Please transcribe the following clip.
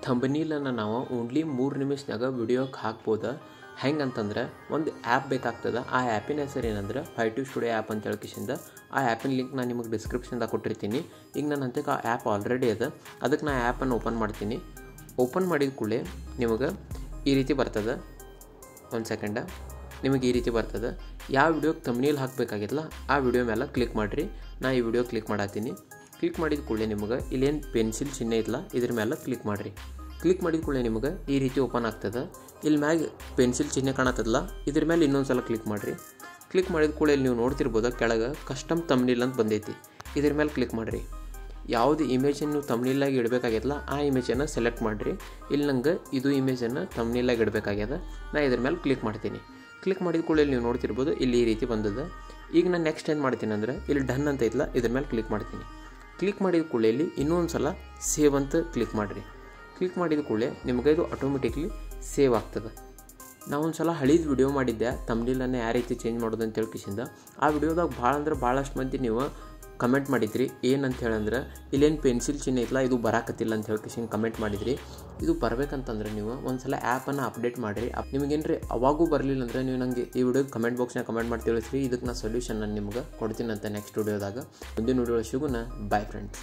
ಥಂಬ್ನೇಲನ್ನು ನಾವು ಓನ್ಲಿ 3 ನಿಮಿಷನಾಗ ವಿಡಿಯೋಕ್ಕೆ ಹಾಕ್ಬೋದು. ಹೆಂಗೆ ಅಂತಂದ್ರೆ ಒಂದು ಆ್ಯಪ್ ಬೇಕಾಗ್ತದೆ. ಆ ಆ್ಯಪಿನ ಹೆಸರು ಏನಂದ್ರೆ ಫೈಟು ಸ್ಟುಡಿಯೋ ಆ್ಯಪ್ ಅಂತ ಹೇಳ್ಕಿಸಿಂದ ಆ ಆ್ಯಪಿನ ಲಿಂಕ್ ನಾನು ನಿಮಗೆ ಡಿಸ್ಕ್ರಿಪ್ಷನ್ದಾಗ ಕೊಟ್ಟಿರ್ತೀನಿ. ಈಗ ನನ್ನ ಹಂತಕ್ಕೆ ಆ ಆ್ಯಪ್ ಆಲ್ರೆಡಿ ಅದ. ಅದಕ್ಕೆ ನಾನು ಆ್ಯಪನ್ನು ಓಪನ್ ಮಾಡ್ತೀನಿ. ಓಪನ್ ಮಾಡಿದ ಕೂಡಲೇ ನಿಮಗೆ ಈ ರೀತಿ ಬರ್ತದೆ. ಒಂದು ಸೆಕೆಂಡ, ನಿಮಗೆ ಈ ರೀತಿ ಬರ್ತದೆ. ಯಾವ ವಿಡಿಯೋಕ್ಕೆ ಥಂಬ್ನೇಲ್ ಹಾಕಬೇಕಾಗಿತ್ತಲ್ಲ ಆ ವಿಡಿಯೋ ಮೇಲೆ ಕ್ಲಿಕ್ ಮಾಡಿರಿ. ನಾನು ಈ ವಿಡಿಯೋ ಕ್ಲಿಕ್ ಮಾಡತ್ತೀನಿ. ಕ್ಲಿಕ್ ಮಾಡಿದ ಕೂಡಲೇ ನಿಮಗೆ ಇಲ್ಲೇನು ಪೆನ್ಸಿಲ್ ಚಿಹ್ನೆ ಇತ್ತಲ್ಲ ಇದ್ರ ಮೇಲೆ ಕ್ಲಿಕ್ ಮಾಡಿರಿ. ಕ್ಲಿಕ್ ಮಾಡಿದ ಕೂಡಲೇ ನಿಮಗೆ ಈ ರೀತಿ ಓಪನ್ ಆಗ್ತದೆ. ಇಲ್ಲಿ ಮ್ಯಾಗ ಪೆನ್ಸಿಲ್ ಚಿಹ್ನೆ ಕಾಣತ್ತದಲ್ಲ ಇದ್ರ ಮೇಲೆ ಇನ್ನೊಂದು ಸಲ ಕ್ಲಿಕ್ ಮಾಡಿರಿ. ಕ್ಲಿಕ್ ಮಾಡಿದ ಕೂಡಲೇ ಇಲ್ಲಿ ನೀವು ನೋಡ್ತಿರ್ಬೋದು ಕೆಳಗೆ ಕಸ್ಟಮ್ ಥಂಬ್ನೇಲ್ ಅಂತ ಬಂದೈತಿ. ಇದ್ರ ಮೇಲೆ ಕ್ಲಿಕ್ ಮಾಡಿರಿ. ಯಾವುದು ಇಮೇಜನ್ನು ನೀವು ಥಂಬ್ನೇಲಾಗಿ ಇಡಬೇಕಾಗ್ಯದಲ್ಲ ಆ ಇಮೇಜನ್ನು ಸೆಲೆಕ್ಟ್ ಮಾಡಿರಿ. ಇಲ್ಲಿ ನಂಗೆ ಇದು ಇಮೇಜನ್ನು ಥಂಬ್ನೇಲಾಗಿ ಇಡಬೇಕಾಗ್ಯದ. ನಾನು ಇದ್ರ ಮೇಲೆ ಕ್ಲಿಕ್ ಮಾಡ್ತೀನಿ. ಕ್ಲಿಕ್ ಮಾಡಿದ ಕೂಡಲೇ ನೀವು ನೋಡ್ತಿರ್ಬೋದು ಇಲ್ಲಿ ಈ ರೀತಿ ಬಂದದ. ಈಗ ನಾನು ನೆಕ್ಸ್ಟ್ ಏನು ಮಾಡ್ತೀನಿ ಅಂದರೆ ಇಲ್ಲಿ ಡನ್ ಅಂತ ಐತಲ್ಲ ಇದ್ರ ಮೇಲೆ ಕ್ಲಿಕ್ ಮಾಡ್ತೀನಿ. ಕ್ಲಿಕ್ ಮಾಡಿದ ಕೂಡಲೇ ಇಲ್ಲಿ ಇನ್ನೊಂದು ಸಲ ಸೇವ್ ಅಂತ ಕ್ಲಿಕ್ ಮಾಡಿರಿ. ಕ್ಲಿಕ್ ಮಾಡಿದ ಕೂಡಲೇ ನಿಮಗೆ ಇದು ಆಟೋಮೆಟಿಕ್ಲಿ ಸೇವ್ ಆಗ್ತದೆ. ನಾವೊಂದು ಸಲ ಹಳೀದು ವಿಡಿಯೋ ಮಾಡಿದ್ದೆ ಥಂಬ್ನೇಲನ್ನು ಯಾವ ರೀತಿ ಚೇಂಜ್ ಮಾಡೋದು ಅಂತ ಹೇಳ್ಕಿಸಿಂದ. ಆ ವಿಡಿಯೋದಾಗ ಭಾಳಷ್ಟು ಮಂದಿ ನೀವು ಕಮೆಂಟ್ ಮಾಡಿದ್ರಿ. ಏನಂತ ಹೇಳಂದ್ರೆ ಇಲ್ಲೇನು ಪೆನ್ಸಿಲ್ ಚಿಹ್ನೆ ಐತಲ್ಲ ಇದು ಬರಾಕತ್ತಿಲ್ಲ ಅಂತ ಹೇಳ್ಕಿಸಿಂದ ಕಮೆಂಟ್ ಮಾಡಿದ್ರಿ. ಇದು ಬರಬೇಕಂತಂದ್ರೆ ನೀವು ಒಂದು ಸಲ ಆ್ಯಪನ್ನು ಅಪ್ಡೇಟ್ ಮಾಡಿರಿ. ನಿಮಗೇನ್ರಿ ಅವಾಗೂ ಬರಲಿಲ್ಲ ಅಂದರೆ ನೀವು ನನಗೆ ಈ ವಿಡಿಯೋ ಕಮೆಂಟ್ ಬಾಕ್ಸ್ನಾಗ ಕಮೆಂಟ್ ಮಾಡಿ ತಿಳಿಸ್ರಿ. ಇದಕ್ಕೆ ನಾನು ಸೊಲ್ಯೂಷನ್ ನಾನು ನಿಮ್ಗೆ ಕೊಡ್ತೀನಿ ಅಂತ ನೆಕ್ಸ್ಟ್ ವಿಡಿಯೋದಾಗ. ಮುಂದಿನ ವಿಡಿಯೋ ಸಿಗೋಣ. Bye friends.